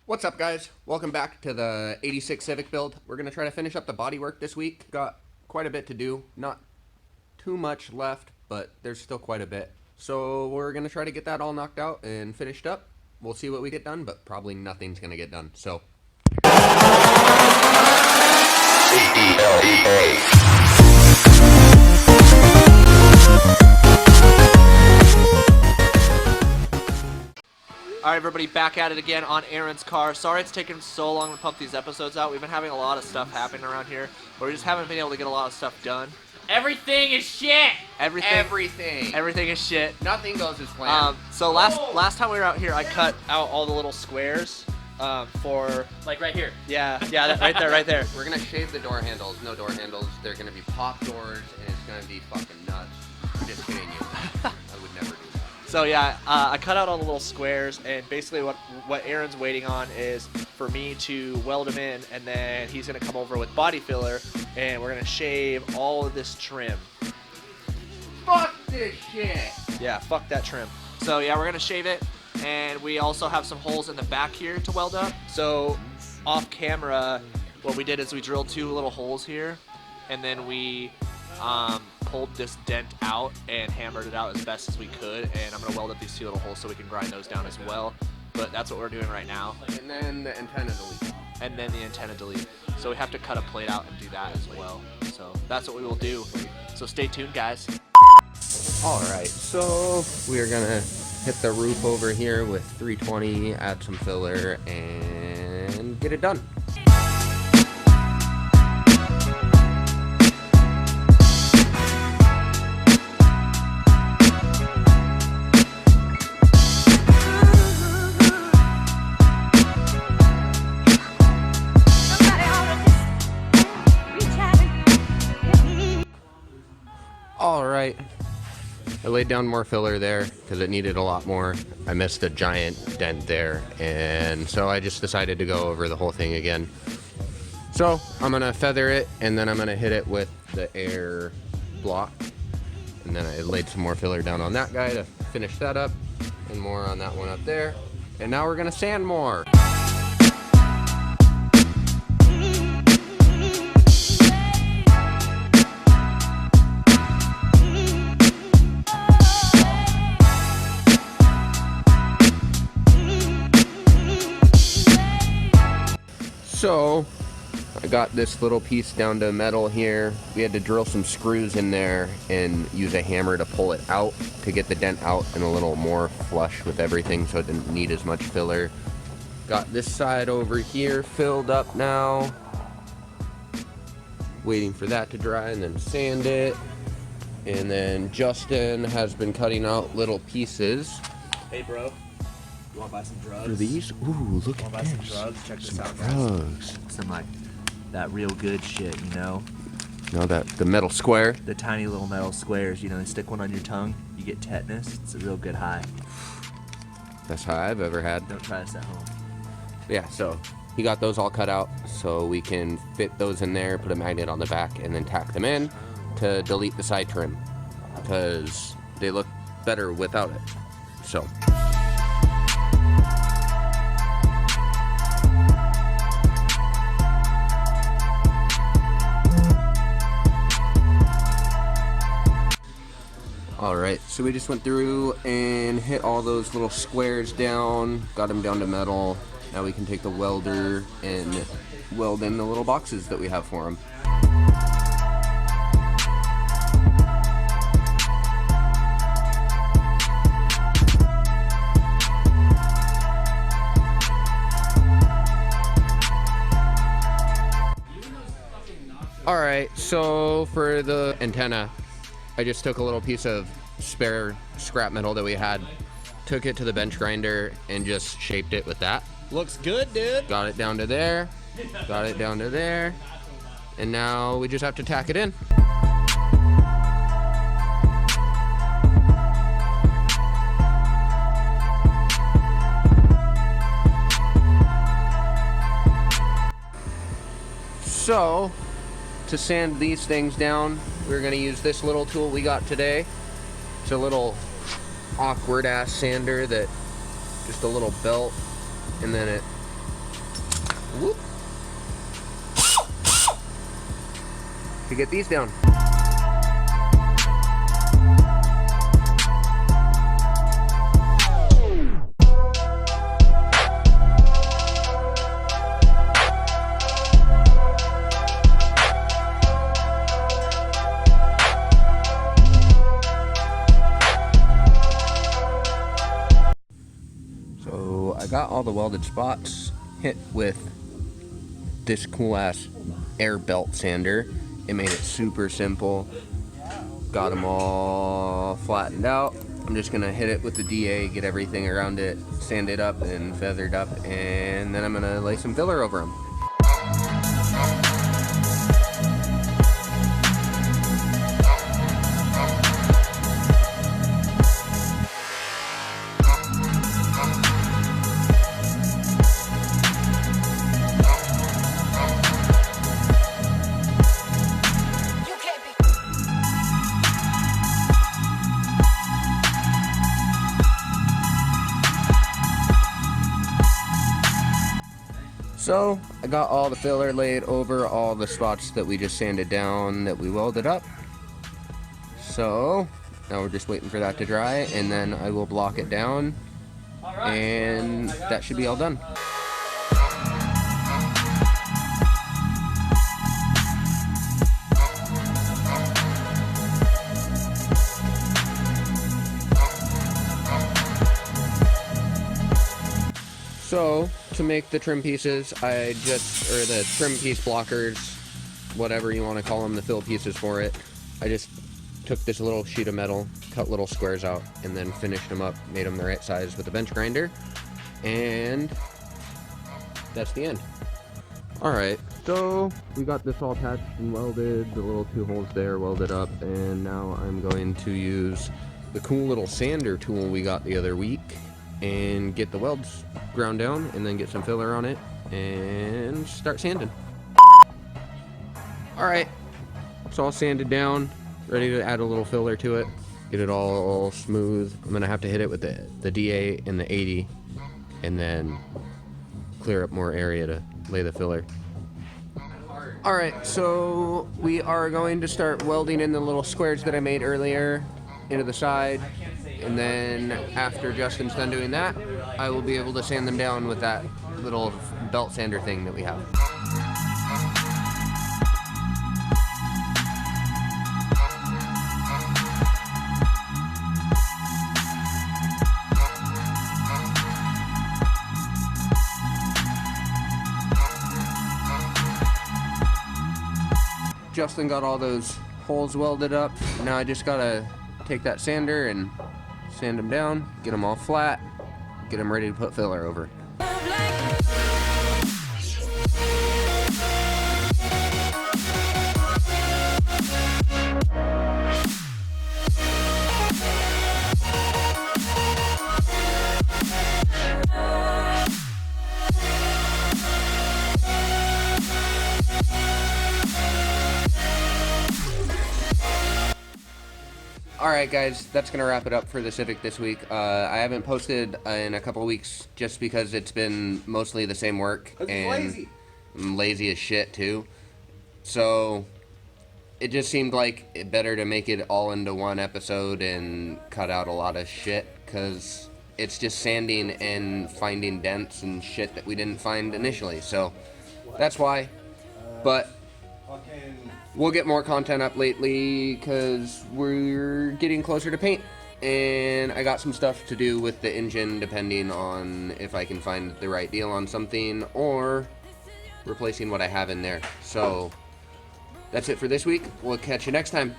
What's up, guys? Welcome back to the 86 Civic build. We're going to try to finish up the bodywork this week. Got quite a bit to do. Not too much left, but there's still quite a bit. So we're going to try to get that all knocked out and finished up. We'll see what we get done, but probably nothing's going to get done. So. Alright everybody, back at it again on Aaron's car. Sorry it's taken so long to pump these episodes out. We've been having a lot of stuff happening around here, but we just haven't been able to get a lot of stuff done. Everything is shit! Everything is shit. Nothing goes as planned. So last time we were out here, I cut out all the little squares for... Like right here. Yeah, that, right there. We're going to shave the door handles. No door handles. They're going to be pop doors, and it's going to be fucking nuts. I'm just kidding you. I would never do that. So yeah, I cut out all the little squares, and basically what Aaron's waiting on is for me to weld them in, and then he's gonna come over with body filler, and we're gonna shave all of this trim. Fuck this shit! Yeah, fuck that trim. So yeah, we're gonna shave it, and we also have some holes in the back here to weld up. So off camera, what we did is we drilled 2 little holes here, and then we pulled this dent out and hammered it out as best as we could, and I'm gonna weld up these 2 little holes so we can grind those down as well. But that's what we're doing right now. And then the antenna delete. And then the antenna delete. So we have to cut a plate out and do that as well. So that's what we will do. So stay tuned, guys. Alright, so we are gonna hit the roof over here with 320, add some filler, and get it done. Alright, I laid down more filler there because it needed a lot more. I missed a giant dent there, and so I just decided to go over the whole thing again. So I'm going to feather it, and then I'm going to hit it with the air block. And then I laid some more filler down on that guy to finish that up, and more on that one up there. And now we're going to sand more. So I got this little piece down to metal here. We had to drill some screws in there and use a hammer to pull it out to get the dent out and a little more flush with everything so it didn't need as much filler. Got this side over here filled up now. Waiting for that to dry and then sand it. And then Justin has been cutting out little pieces. Hey, bro. You want to buy some drugs? For these? Ooh, look at buy this. some drugs? Check this out, guys. Drugs. Some like that real good shit, you know? No, the metal square. The tiny little metal squares, you know, they stick one on your tongue, you get tetanus. It's a real good high. Best high I've ever had. Don't try this at home. Yeah, so he got those all cut out so we can fit those in there, put a magnet on the back, and then tack them in to delete the side trim because they look better without it. So. Alright, so we just went through and hit all those little squares down, got them down to metal. Now we can take the welder and weld in the little boxes that we have for them. Alright, so for the antenna, I just took a little piece of spare scrap metal that we had, took it to the bench grinder, and just shaped it with that. Looks good, dude. Got it down to there, got it down to there, and now we just have to tack it in. So, to sand these things down, we're going to use this little tool we got today. It's a little awkward ass sander that just a little belt, and then it Whoop. To get these down. So I got all the welded spots hit with this cool ass air belt sander. It made it super simple. Got them all flattened out. I'm just gonna hit it with the DA, get everything around it, sand it up and feathered up, and then I'm gonna lay some filler over them. So I got all the filler laid over all the spots that we just sanded down that we welded up. So now we're just waiting for that to dry, and then I will block it down, and that should be all done. So, to make the trim pieces, or the trim piece blockers, whatever you want to call them, the fill pieces for it, I just took this little sheet of metal, cut little squares out, and then finished them up, made them the right size with a bench grinder, and that's the end. Alright, so we got this all attached and welded, the little 2 holes there welded up, and now I'm going to use the cool little sander tool we got the other week and get the welds ground down, and then get some filler on it and start sanding. Alright, it's all sanded down, ready to add a little filler to it, get it all smooth. I'm gonna have to hit it with the DA and the 80, and then clear up more area to lay the filler. Alright, so we are going to start welding in the little squares that I made earlier into the side, and then after Justin's done doing that, I will be able to sand them down with that little belt sander thing that we have. Justin got all those holes welded up. Now I just gotta take that sander and sand them down, get them all flat, get them ready to put filler over. Alright guys, that's going to wrap it up for the Civic this week. I haven't posted in a couple weeks just because it's been mostly the same work, and I'm lazy as shit too. So it just seemed like better to make it all into one episode and cut out a lot of shit, because it's just sanding and finding dents and shit that we didn't find initially. So that's why. But we'll get more content up lately because we're getting closer to paint, and I got some stuff to do with the engine depending on if I can find the right deal on something or replacing what I have in there. So that's it for this week. We'll catch you next time.